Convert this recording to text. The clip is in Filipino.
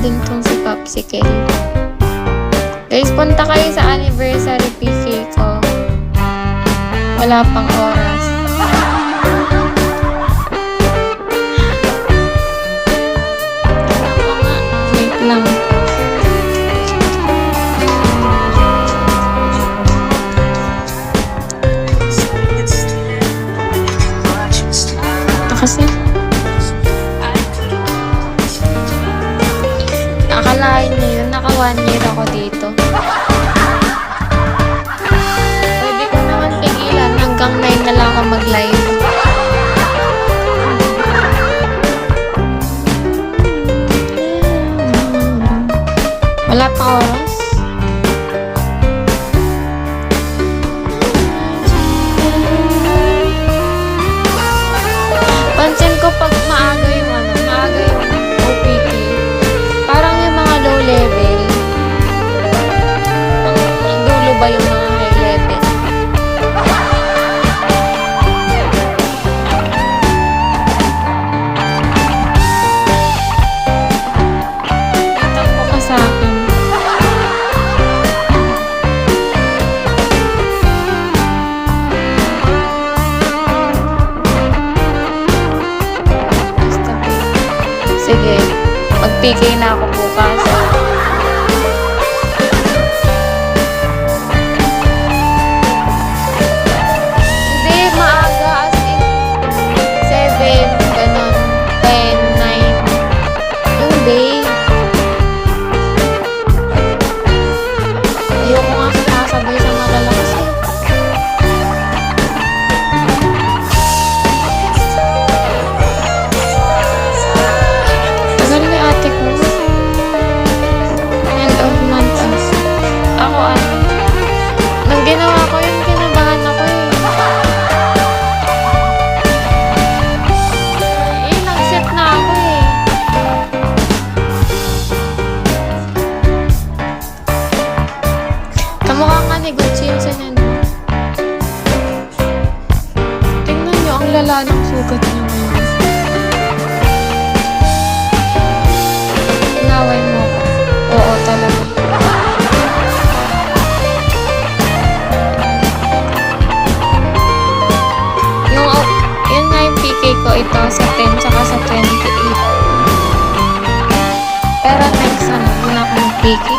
din tong si Popsicle. Guys, punta kayo sa anniversary PK ko. Wala pang oras. Wait lang. Ito kasi. Akalain niyo yun, naka 1 year ako dito. Pwede ko naman pigilan hanggang 9 na lang ako mag-live. Wala pa oras. Pansin ko pag maaga yung OPT, parang yung mga low level, ang dulo ba yung mga high level? Natakbo ka sa akin. Sige, mag-PK na ako bukas. Hindi, maaga as in 7, ganun, 10, 9. Hindi. Ayoko nga sumasabay sa malalakas eh. Tagal ni ate ko. End of month. Ako nung ginawa ko yun, kinabahan ako eh. Nag-set na ako eh. Kamukha nga ni Gucci yung sanyan. Tingnan nyo, ang lala ng sugat niya ngayon. Inaway mo ko. Oo, talaga. Yun nga yung PK ko ito sa 10 tsaka sa 28. Pero next yun ako ng PK.